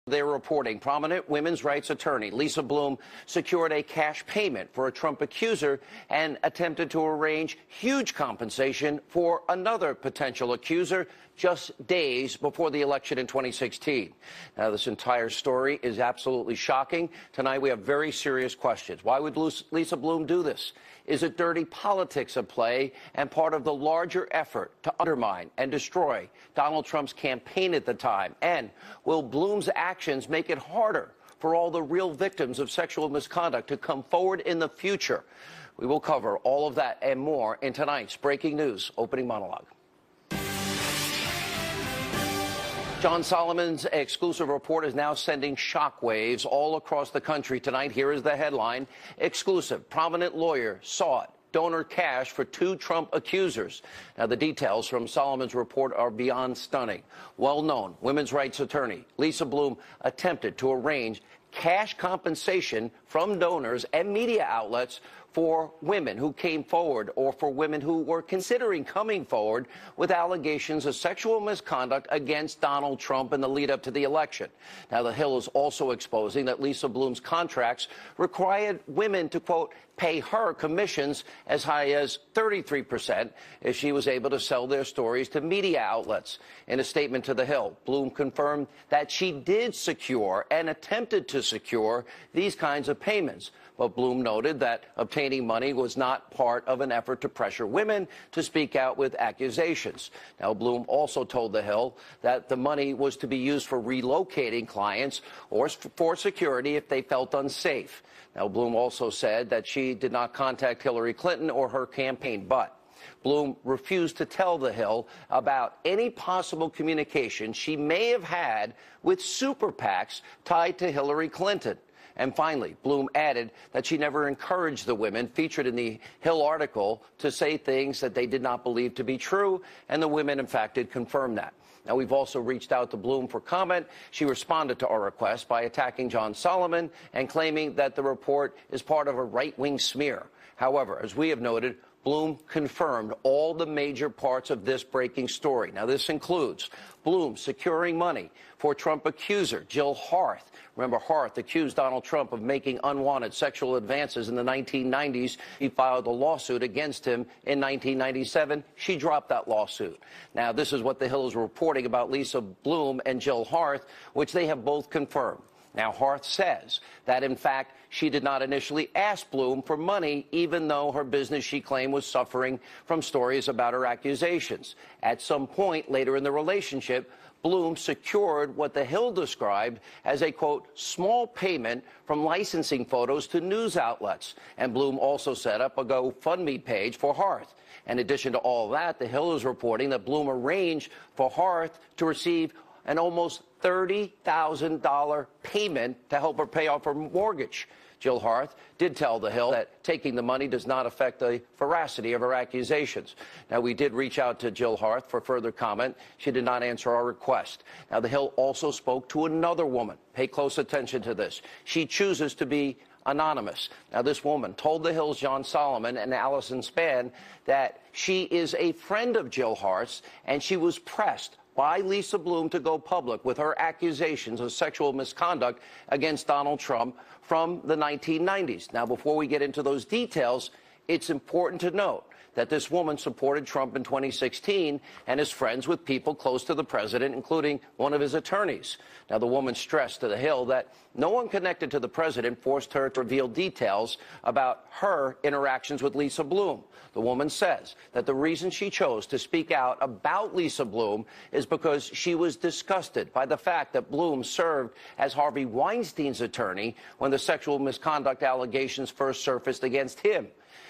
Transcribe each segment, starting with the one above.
They're reporting prominent women's rights attorney Lisa Bloom secured a cash payment for a Trump accuser and attempted to arrange huge compensation for another potential accuser just days before the election in 2016. Now, this entire story is absolutely shocking. Tonight, we have very serious questions. Why would Lisa Bloom do this? Is it dirty politics at play and part of the larger effort to undermine and destroy Donald Trump's campaign at the time? And will Bloom's actions make it harder for all the real victims of sexual misconduct to come forward in the future? We will cover all of that and more in tonight's Breaking News Opening Monologue. John Solomon's exclusive report is now sending shockwaves all across the country tonight. Here is the headline. Exclusive. Prominent lawyer sought donor cash for 2 Trump accusers. Now, the details from Solomon's report are beyond stunning. Well-known women's rights attorney Lisa Bloom attempted to arrange cash compensation from donors and media outlets for women who came forward or for women who were considering coming forward with allegations of sexual misconduct against Donald Trump in the lead up to the election. Now, the Hill is also exposing that Lisa Bloom's contracts required women to, quote, pay her commissions as high as 33% if she was able to sell their stories to media outlets. In a statement to the Hill, Bloom confirmed that she did secure and attempted to secure these kinds of payments. But Bloom noted that obtaining money was not part of an effort to pressure women to speak out with accusations. Now, Bloom also told The Hill that the money was to be used for relocating clients or for security if they felt unsafe. Now, Bloom also said that she did not contact Hillary Clinton or her campaign, but Bloom refused to tell The Hill about any possible communication she may have had with super PACs tied to Hillary Clinton. And finally, Bloom added that she never encouraged the women featured in the Hill article to say things that they did not believe to be true, and the women, in fact, did confirm that. Now, we've also reached out to Bloom for comment. She responded to our request by attacking John Solomon and claiming that the report is part of a right-wing smear. However, as we have noted, Bloom confirmed all the major parts of this breaking story. Now, this includes Bloom securing money for Trump accuser Jill Harth. Remember, Harth accused Donald Trump of making unwanted sexual advances in the 1990s. He filed a lawsuit against him in 1997. She dropped that lawsuit. Now, this is what The Hill is reporting about Lisa Bloom and Jill Harth, which they have both confirmed. Now, Harth says that, in fact, she did not initially ask Bloom for money, even though her business, she claimed, was suffering from stories about her accusations. At some point later in the relationship, Bloom secured what The Hill described as a, quote, small payment from licensing photos to news outlets. And Bloom also set up a GoFundMe page for Harth. In addition to all that, The Hill is reporting that Bloom arranged for Harth to receive an almost $30,000 payment to help her pay off her mortgage. Jill Harth did tell The Hill that taking the money does not affect the veracity of her accusations. Now, we did reach out to Jill Harth for further comment. She did not answer our request. Now, The Hill also spoke to another woman. Pay close attention to this. She chooses to be anonymous. Now, this woman told The Hill's John Solomon and Allison Spann that she is a friend of Jill Harth's, and she was pressed by Lisa Bloom to go public with her accusations of sexual misconduct against Donald Trump from the 1990s. Now, before we get into those details, it's important to note that this woman supported Trump in 2016 and is friends with people close to the president, including one of his attorneys. Now, the woman stressed to The Hill that no one connected to the president forced her to reveal details about her interactions with Lisa Bloom. The woman says that the reason she chose to speak out about Lisa Bloom is because she was disgusted by the fact that Bloom served as Harvey Weinstein's attorney when the sexual misconduct allegations first surfaced against him.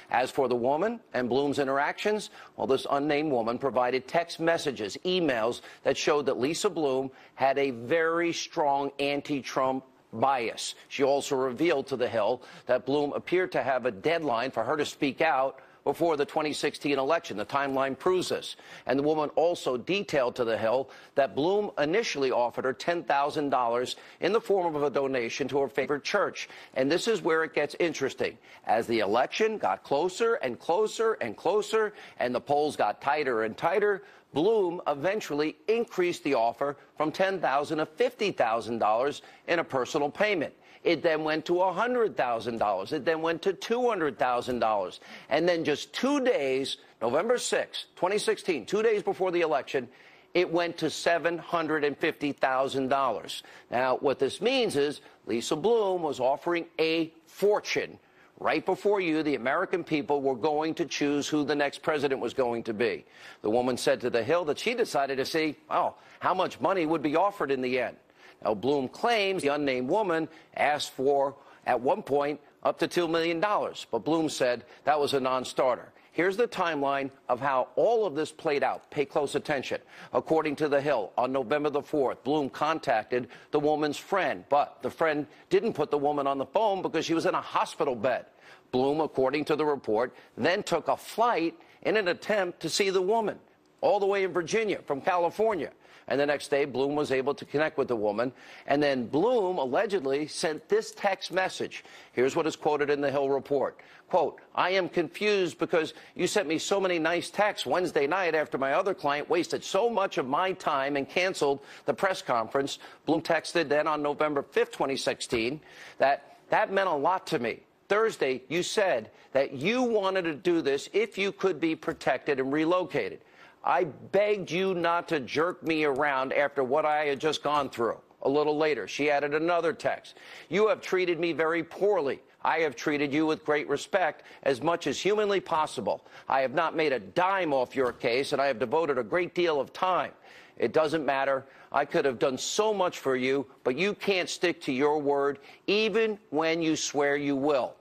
As for the woman and Bloom's interactions, well, this unnamed woman provided text messages, emails that showed that Lisa Bloom had a very strong anti-Trump bias. She also revealed to The Hill that Bloom appeared to have a deadline for her to speak out before the 2016 election. The timeline proves this. And the woman also detailed to The Hill that Bloom initially offered her $10,000 in the form of a donation to her favorite church. And this is where it gets interesting. As the election got closer and closer and closer, and the polls got tighter and tighter, Bloom eventually increased the offer from $10,000 to $50,000 in a personal payment. It then went to $100,000. It then went to $200,000. And then just 2 days, November 6, 2016, 2 days before the election, it went to $750,000. Now, what this means is Lisa Bloom was offering a fortune right before you, the American people, were going to choose who the next president was going to be. The woman said to The Hill that she decided to see, how much money would be offered in the end. Now, Bloom claims the unnamed woman asked for, at one point, up to $2 million. But Bloom said that was a non-starter. Here's the timeline of how all of this played out. Pay close attention. According to The Hill, on November the 4th, Bloom contacted the woman's friend, but the friend didn't put the woman on the phone because she was in a hospital bed. Bloom, according to the report, then took a flight in an attempt to see the woman, all the way in Virginia from California. And the next day, Bloom was able to connect with the woman. And then Bloom allegedly sent this text message. Here's what is quoted in the Hill report. Quote, "I am confused because you sent me so many nice texts Wednesday night after my other client wasted so much of my time and canceled the press conference." Bloom texted then on November 5th, 2016, that meant a lot to me. Thursday, you said that you wanted to do this if you could be protected and relocated. I begged you not to jerk me around after what I had just gone through. A little later, she added another text. You have treated me very poorly. I have treated you with great respect as much as humanly possible. I have not made a dime off your case, and I have devoted a great deal of time. It doesn't matter. I could have done so much for you, but you can't stick to your word, even when you swear you will.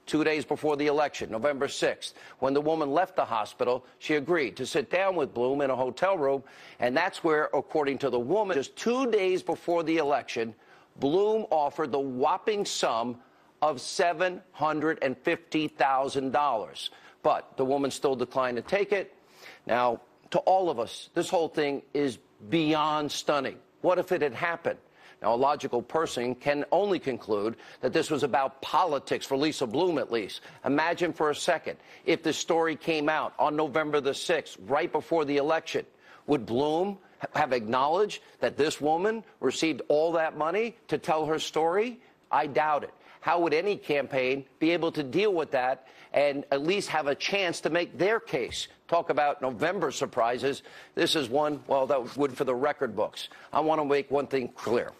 2 days before the election, November 6th, when the woman left the hospital, she agreed to sit down with Bloom in a hotel room, and that's where, according to the woman, just 2 days before the election, Bloom offered the whopping sum of $750,000. But the woman still declined to take it. Now, to all of us, this whole thing is beyond stunning. What if it had happened? Now, a logical person can only conclude that this was about politics, for Lisa Bloom at least. Imagine for a second if this story came out on November the 6th, right before the election. Would Bloom have acknowledged that this woman received all that money to tell her story? I doubt it. How would any campaign be able to deal with that and at least have a chance to make their case? Talk about November surprises. This is one, well, that would for the record books. I want to make one thing clear.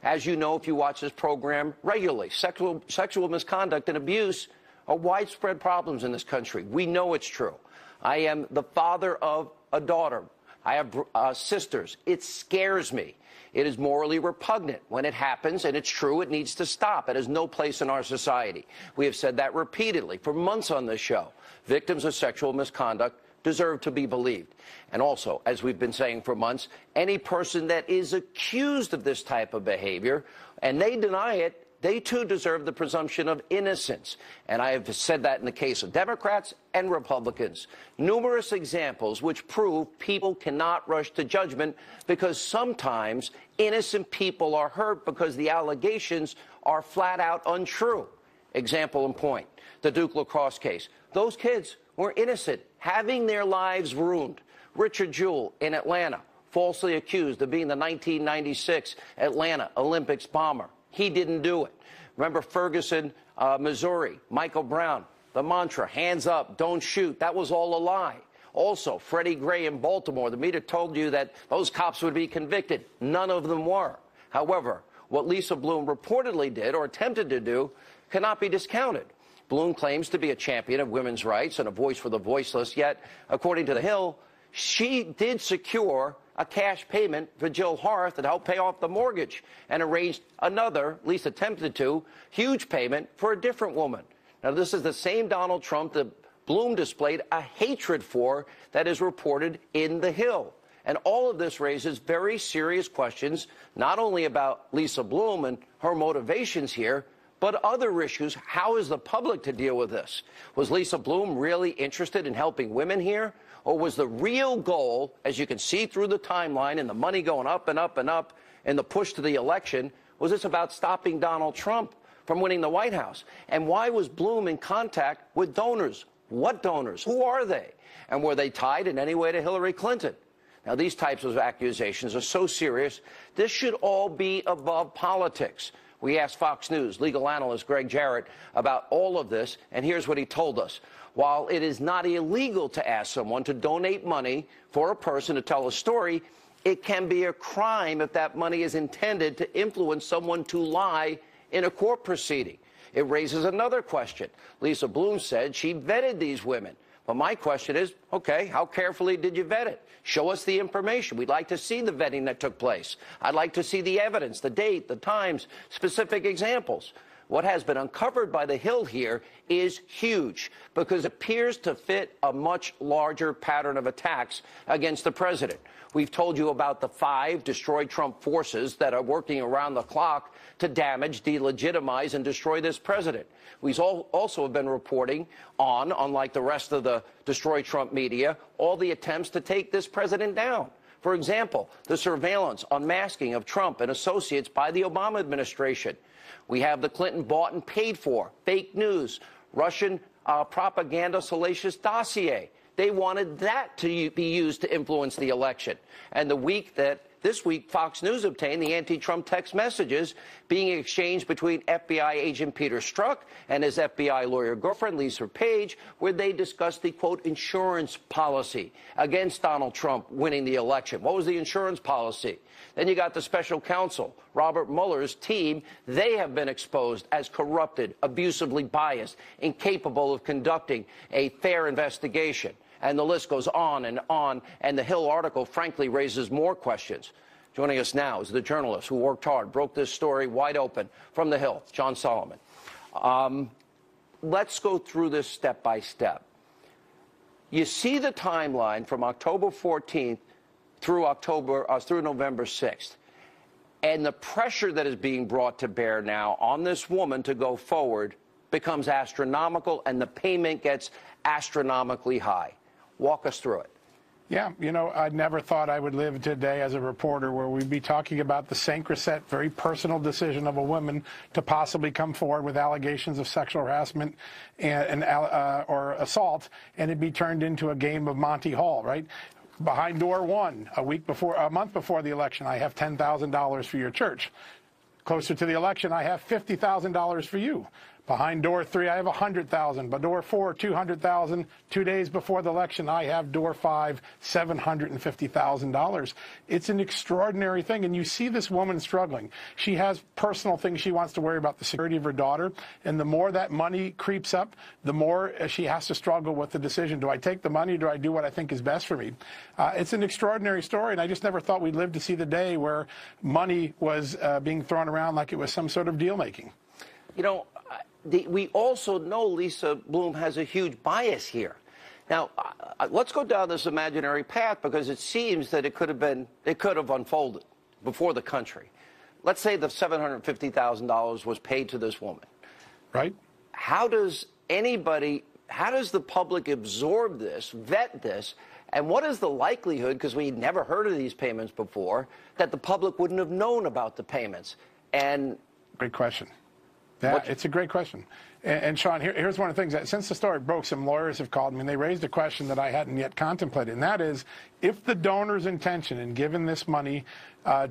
As you know, if you watch this program regularly, sexual misconduct and abuse are widespread problems in this country. We know it's true. I am the father of a daughter. I have sisters. It scares me. It is morally repugnant when it happens, and it's true, it needs to stop. It has no place in our society. We have said that repeatedly for months on this show. Victims of sexual misconduct deserve to be believed. And also, as we've been saying for months, any person that is accused of this type of behavior, and they deny it, they too deserve the presumption of innocence. And I have said that in the case of Democrats and Republicans. Numerous examples which prove people cannot rush to judgment because sometimes innocent people are hurt because the allegations are flat out untrue. Example in point, the Duke lacrosse case. Those kids were innocent, having their lives ruined. Richard Jewell in Atlanta, falsely accused of being the 1996 Atlanta Olympics bomber. He didn't do it. Remember Ferguson, Missouri, Michael Brown, the mantra, hands up, don't shoot. That was all a lie. Also, Freddie Gray in Baltimore, the media told you that those cops would be convicted. None of them were. However, what Lisa Bloom reportedly did or attempted to do cannot be discounted. Bloom claims to be a champion of women's rights and a voice for the voiceless, yet, according to The Hill, she did secure a cash payment for Jill Harth that helped pay off the mortgage and arranged another, at least attempted to, huge payment for a different woman. Now, this is the same Donald Trump that Bloom displayed a hatred for that is reported in The Hill. And all of this raises very serious questions, not only about Lisa Bloom and her motivations here, but other issues. How is the public to deal with this? Was Lisa Bloom really interested in helping women here? Or was the real goal, as you can see through the timeline and the money going up and up and up and the push to the election, was this about stopping Donald Trump from winning the White House? And why was Bloom in contact with donors? What donors? Who are they? And were they tied in any way to Hillary Clinton? Now, these types of accusations are so serious, this should all be above politics. We asked Fox News legal analyst Greg Jarrett about all of this, and here's what he told us. While it is not illegal to ask someone to donate money for a person to tell a story, it can be a crime if that money is intended to influence someone to lie in a court proceeding. It raises another question. Lisa Bloom said she vetted these women. But my question is, okay, how carefully did you vet it? Show us the information. We'd like to see the vetting that took place. I'd like to see the evidence, the date, the times, specific examples. What has been uncovered by the Hill here is huge because it appears to fit a much larger pattern of attacks against the president. We've told you about the 5 destroy Trump forces that are working around the clock to damage, delegitimize, and destroy this president. We've also have been reporting on, unlike the rest of the destroy Trump media, all the attempts to take this president down. For example, the surveillance, unmasking of Trump and associates by the Obama administration. We have the Clinton bought and paid for, fake news, Russian propaganda salacious dossier. They wanted that to be used to influence the election. And this week, Fox News obtained the anti-Trump text messages being exchanged between FBI agent Peter Strzok and his FBI lawyer girlfriend, Lisa Page, where they discussed the, quote, insurance policy against Donald Trump winning the election. What was the insurance policy? Then you got the special counsel, Robert Mueller's team. They have been exposed as corrupted, abusively biased, incapable of conducting a fair investigation. And the list goes on, and the Hill article, frankly, raises more questions. Joining us now is the journalist who worked hard, broke this story wide open from the Hill, John Solomon. Let's go through this step by step. You see the timeline from October 14th through November 6th. And the pressure that is being brought to bear now on this woman to go forward becomes astronomical, and the payment gets astronomically high. Walk us through it. Yeah, you know, I never thought I would live today as a reporter where we'd be talking about the sacrosanct, very personal decision of a woman to possibly come forward with allegations of sexual harassment or assault, and it'd be turned into a game of Monty Hall, right? Behind door one, a month before the election, I have $10,000 for your church. Closer to the election, I have $50,000 for you. Behind door 3, I have $100,000. But door 4, $200,000. 2 days before the election, I have door 5, $750,000. It's an extraordinary thing, and you see this woman struggling. She has personal things she wants to worry about, the security of her daughter, and the more that money creeps up, the more she has to struggle with the decision. Do I take the money, or do I do what I think is best for me? It's an extraordinary story, and I just never thought we'd live to see the day where money was being thrown around like it was some sort of deal-making. You know, we also know Lisa Bloom has a huge bias here. Now, let's go down this imaginary path because it seems that it could have unfolded before the country. Let's say the $750,000 was paid to this woman. Right. How does the public absorb this, vet this, and what is the likelihood, because we never heard of these payments before, that the public wouldn't have known about the payments? And great question. It's a great question. And Sean, here's one of the things that since the story broke, some lawyers have called me, and they raised a question that I hadn't yet contemplated, and that is, if the donor's intention in giving this money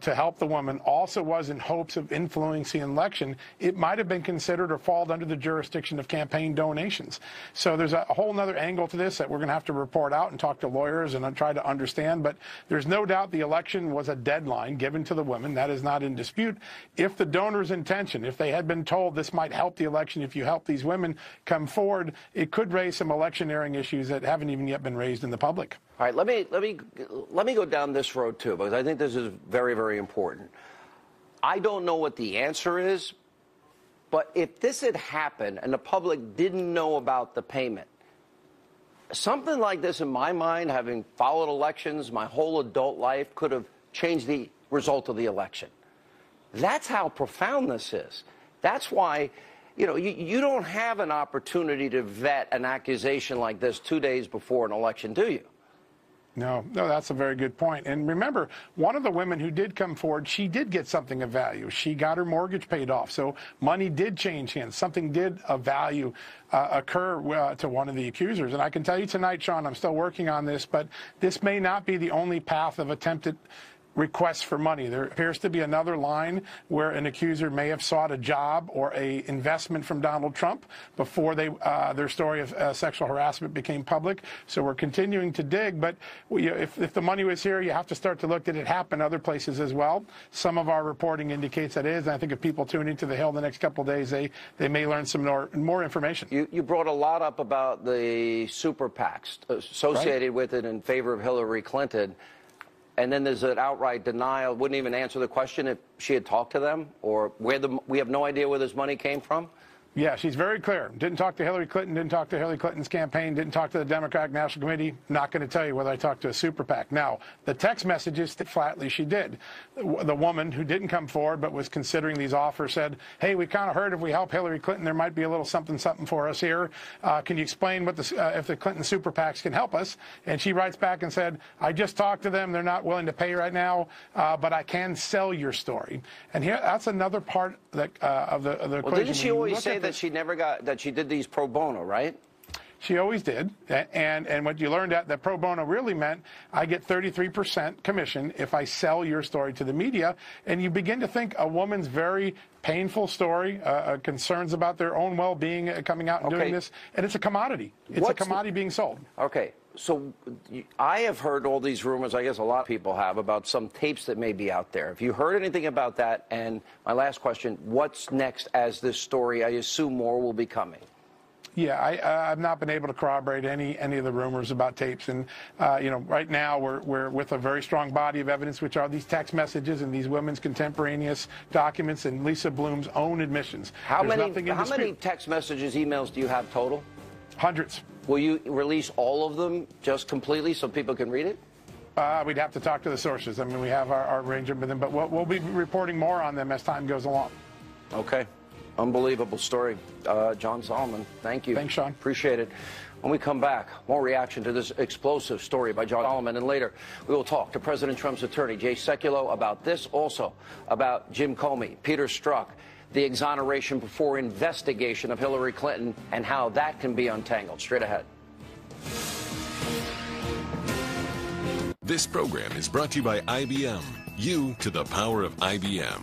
to help the woman also was in hopes of influencing an election, it might have been considered or fall under the jurisdiction of campaign donations. So there's a whole other angle to this that we're going to have to report out and talk to lawyers and try to understand. But there's no doubt the election was a deadline given to the women. That is not in dispute. If the donor's intention, if they had been told this might help the election if you help these women come forward, it could raise some electioneering issues that haven't even yet been raised in the public. All right, let me go down this road too, because I think this is very, very important. I don't know what the answer is, but if this had happened and the public didn't know about the payment, something like this, in my mind, having followed elections my whole adult life, could have changed the result of the election. That's how profound this is. That's why, you know, you don't have an opportunity to vet an accusation like this 2 days before an election, do you? No, that's a very good point. And remember, one of the women who did come forward, she did get something of value. She got her mortgage paid off. So money did change hands. Something did of value occur to one of the accusers. And I can tell you tonight, Sean, I'm still working on this, but this may not be the only path of attempted requests for money. There appears to be another line where an accuser may have sought a job or a investment from Donald Trump before their story of sexual harassment became public. So we're continuing to dig, but if the money was here, you have to start to look, did it happen other places as well? Some of our reporting indicates that it is, and I think if people tune into the Hill the next couple of days, they may learn some more information. You brought a lot up about the super PACs associated with it in favor of Hillary Clinton. And then there's an outright denial, wouldn't even answer the question if she had talked to them, or we have no idea where this money came from? Yeah, she's very clear. Didn't talk to Hillary Clinton, didn't talk to Hillary Clinton's campaign, didn't talk to the Democratic National Committee. Not going to tell you whether I talked to a super PAC. Now, the text messages, flatly, she did. The woman who didn't come forward but was considering these offers said, hey, we kind of heard if we help Hillary Clinton, there might be a little something for us here. Can you explain what if the Clinton super PACs can help us? And she writes back and said, I just talked to them. They're not willing to pay right now, but I can sell your story. And here, that's another part that, of the equation. Well, didn't she always say that she never got, that she did these pro bono, right? She always did, and what you learned that pro bono really meant I get 33% commission if I sell your story to the media, and you begin to think a woman's very painful story, concerns about their own well-being coming out and doing this, and it's a commodity. It's a commodity being sold. Okay, so I have heard all these rumors, I guess a lot of people have, about some tapes that may be out there. Have you heard anything about that? And my last question, what's next as this story, I assume more will be coming? Yeah, I've not been able to corroborate any of the rumors about tapes, and right now we're with a very strong body of evidence, which are these text messages and these women's contemporaneous documents and Lisa Bloom's own admissions. How many text messages, emails do you have total? Hundreds. Will you release all of them just completely so people can read it? We'd have to talk to the sources. I mean, we have our arrangement with them, but we'll be reporting more on them as time goes along. Okay. Unbelievable story. John Solomon, thank you. Thanks, Sean. Appreciate it. When we come back, more reaction to this explosive story by John Solomon, and later we will talk to President Trump's attorney, Jay Sekulow, about this, also about Jim Comey, Peter Strzok, the exoneration before investigation of Hillary Clinton, and how that can be untangled. Straight ahead. This program is brought to you by IBM. You to the power of IBM.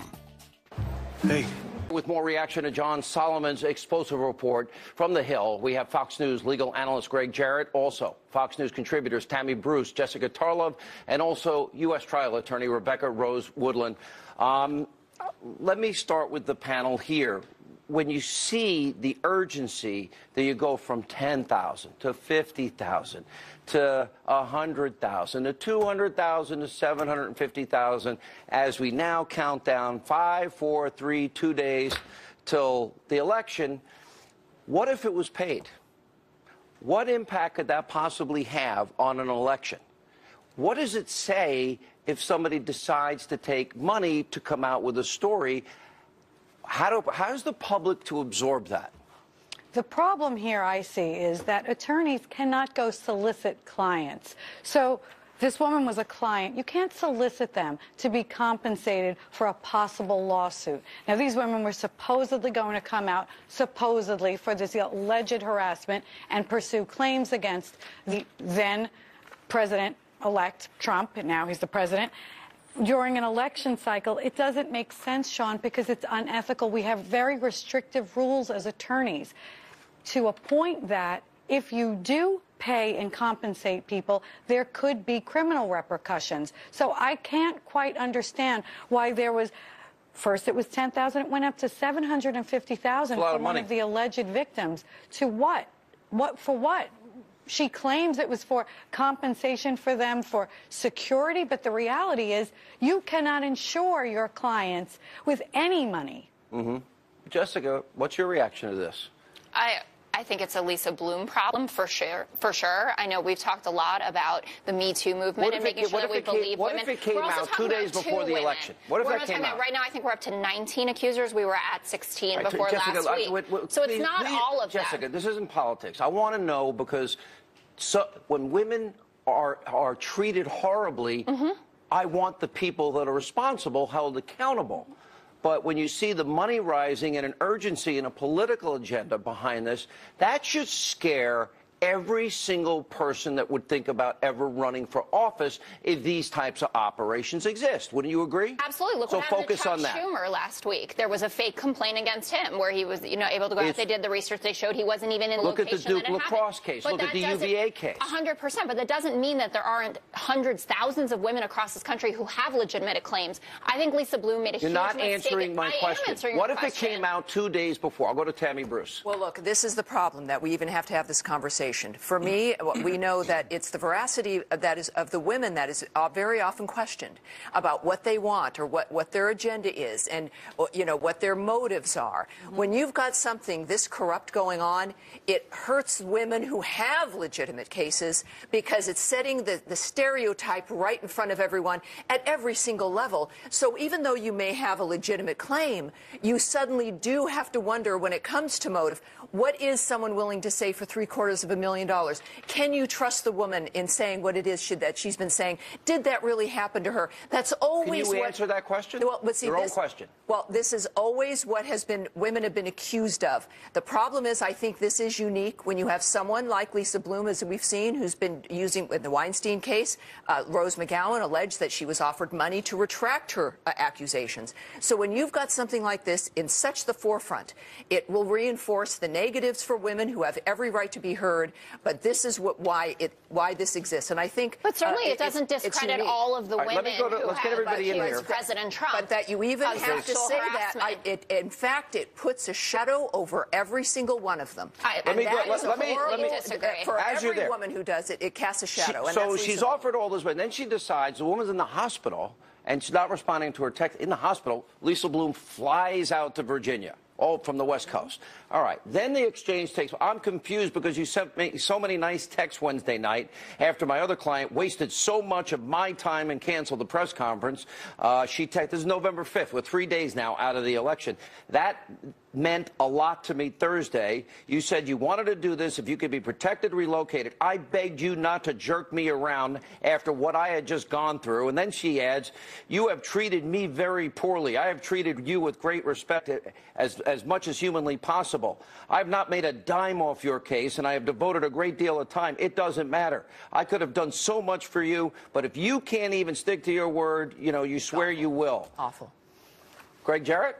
Hey. With more reaction to John Solomon's explosive report from the Hill, we have Fox News legal analyst Greg Jarrett, also Fox News contributors Tammy Bruce, Jessica Tarlov, and also U.S. trial attorney Rebecca Rose Woodland. Let me start with the panel here. When you see the urgency that you go from 10,000 to 50,000 to 100,000 to 200,000 to 750,000, as we now count down 5, 4, 3, 2 days till the election, what if it was paid? What impact could that possibly have on an election? What does it say if somebody decides to take money to come out with a story? How's the public to absorb that? The problem here I see is that attorneys cannot go solicit clients. So this woman was a client. You can't solicit them to be compensated for a possible lawsuit. Now, these women were supposedly going to come out, supposedly, for this alleged harassment and pursue claims against the then President-elect Trump, and now he's the president. During an election cycle, it doesn't make sense, Sean, because it's unethical. We have very restrictive rules as attorneys to a point that if you do pay and compensate people, there could be criminal repercussions. So I can't quite understand why there was, first it was 10,000, it went up to 750,000 for one of the alleged victims. To what? For what? She claims it was for compensation for them for security, but the reality is you cannot insure your clients with any money. Mm-hmm. Jessica, what's your reaction to this? I think it's a Lisa Bloom problem for sure. I know we've talked a lot about the Me Too movement and making sure that we believe women. What if it came out 2 days before the election? What if that came out? Right now, I think we're up to 19 accusers. We were at 16 before last week. So it's not all of them. Jessica, this isn't politics. I want to know because when women are treated horribly, I want the people that are responsible held accountable. But when you see the money rising and an urgency and a political agenda behind this, that should scare every single person that would think about ever running for office if these types of operations exist. Wouldn't you agree? Absolutely. Look so what happened focus to Chuck on that. Schumer last week. There was a fake complaint against him where he was, able to go out. They did the research. They showed he wasn't even in the location. Look at the Duke lacrosse case. Look at the UVA case. 100%. But that doesn't mean that there aren't hundreds, thousands of women across this country who have legitimate claims. I think Lisa Bloom made a huge mistake. You're not answering my question. What if it came out 2 days before? I'll go to Tammy Bruce. Well, look, this is the problem that we even have to have this conversation. For me, we know that it's the veracity that is of the women that is very often questioned about what they want or what their agenda is and what their motives are. When you've got something this corrupt going on, it hurts women who have legitimate cases because it's setting the stereotype right in front of everyone at every single level. So even though you may have a legitimate claim, you suddenly do have to wonder when it comes to motive, what is someone willing to say for $750,000? Can you trust the woman in saying what it is that she's been saying? Did that really happen to her? That's always Can you answer that question? Well, but see, Your own question. Well, this is always what women have been accused of. The problem is, I think this is unique when you have someone like Lisa Bloom, as we've seen, who's been using, in the Weinstein case, Rose McGowan alleged that she was offered money to retract her accusations. So when you've got something like this in such the forefront, it will reinforce the negatives for women who have every right to be heard. But this is why this exists. And I think, but certainly it doesn't discredit all of the women let's get everybody in here. President Trump. But that you even have to say that, in fact, it puts a shadow over every single one of them. Let me disagree. For every woman who does it, it casts a shadow. So she's offered all this, but then she decides the woman's in the hospital and she's not responding to her text. In the hospital, Lisa Bloom flies out to Virginia. All from the West Coast. All right. Then the exchange takes. I'm confused because you sent me so many nice texts Wednesday night after my other client wasted so much of my time and canceled the press conference. This is November 5th. We're 3 days now out of the election. That meant a lot to me Thursday. You said you wanted to do this if you could be protected, relocated. I begged you not to jerk me around after what I had just gone through. And then she adds, you have treated me very poorly. I have treated you with great respect as much as humanly possible. I have not made a dime off your case, and I have devoted a great deal of time. It doesn't matter. I could have done so much for you, but if you can't even stick to your word, you swear you will. Awful. Greg Jarrett?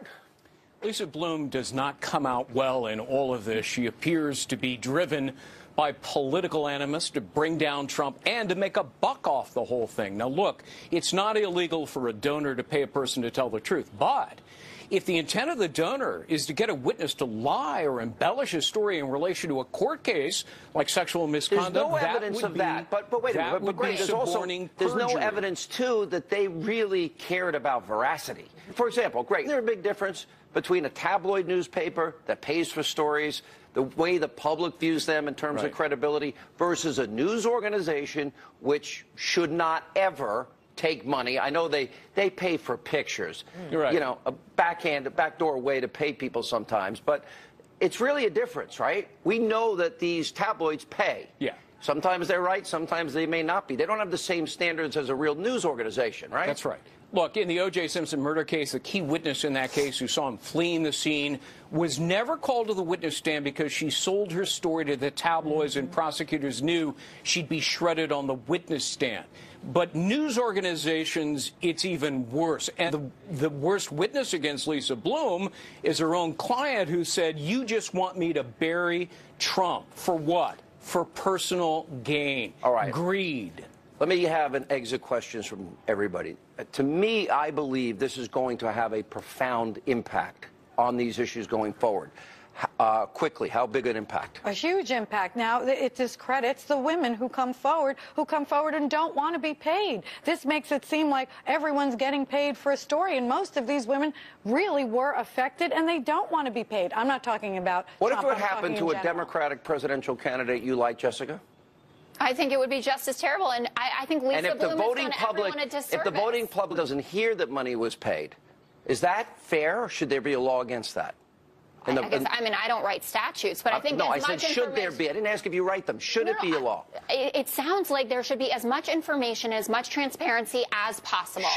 Lisa Bloom does not come out well in all of this. She appears to be driven by political animus to bring down Trump and to make a buck off the whole thing. Now, look, it's not illegal for a donor to pay a person to tell the truth, but if the intent of the donor is to get a witness to lie or embellish a story in relation to a court case like sexual misconduct, there's no evidence of that. But wait a minute. But Greg, there's no evidence, too, that they really cared about veracity. For example, Greg, is there a big difference between a tabloid newspaper that pays for stories, the way the public views them in terms of credibility, versus a news organization which should not ever take money? I know they pay for pictures, right. A backdoor way to pay people sometimes, but it's really a difference, right? We know that these tabloids pay. Yeah. Sometimes they're right, sometimes they may not be. They don't have the same standards as a real news organization, right? That's right. Look, in the O.J. Simpson murder case, the key witness in that case who saw him fleeing the scene was never called to the witness stand because she sold her story to the tabloids and prosecutors knew she'd be shredded on the witness stand. But news organizations, it's even worse. And the worst witness against Lisa Bloom is her own client who said, you just want me to bury Trump. For what? For personal gain. All right. Greed. Let me have an exit questions from everybody. To me, I believe this is going to have a profound impact on these issues going forward. Quickly, how big an impact? A huge impact. Now, it discredits the women who come forward and don't want to be paid. This makes it seem like everyone's getting paid for a story, and most of these women really were affected, and they don't want to be paid. I'm not talking about What Trump, if it happened to a Democratic presidential candidate you like, Jessica? I think it would be just as terrible, and I think Lisa Bloom has done everyone a disservice. If the voting public doesn't hear that money was paid, is that fair, or should there be a law against that? I mean, I don't write statutes, but I think no, I said should there be. I didn't ask if you write them. Should it be a law? It sounds like there should be as much information, as much transparency as possible.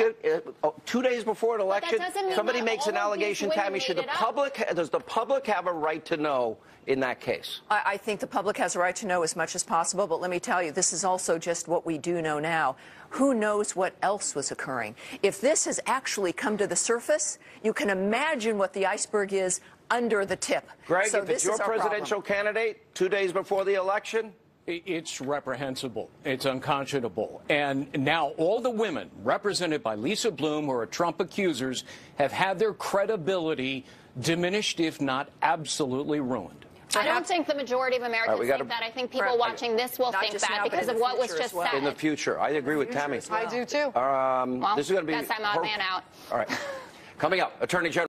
2 days before an election, somebody makes an allegation, Tammy, does the public have a right to know in that case? I think the public has a right to know as much as possible, but let me tell you, this is also just what we do know now. Who knows what else was occurring? If this has actually come to the surface, you can imagine what the iceberg is under the tip. Greg, so if it's your presidential candidate 2 days before the election? It's reprehensible. It's unconscionable. And now all the women represented by Lisa Bloom, who are Trump accusers, have had their credibility diminished, if not absolutely ruined. I don't think the majority of Americans think that. I think people watching this will think that because of what was just said. In the future. I agree with Tammy. I do, too. This is going to be... Guess I'm odd man out. All right. Coming up, Attorney General...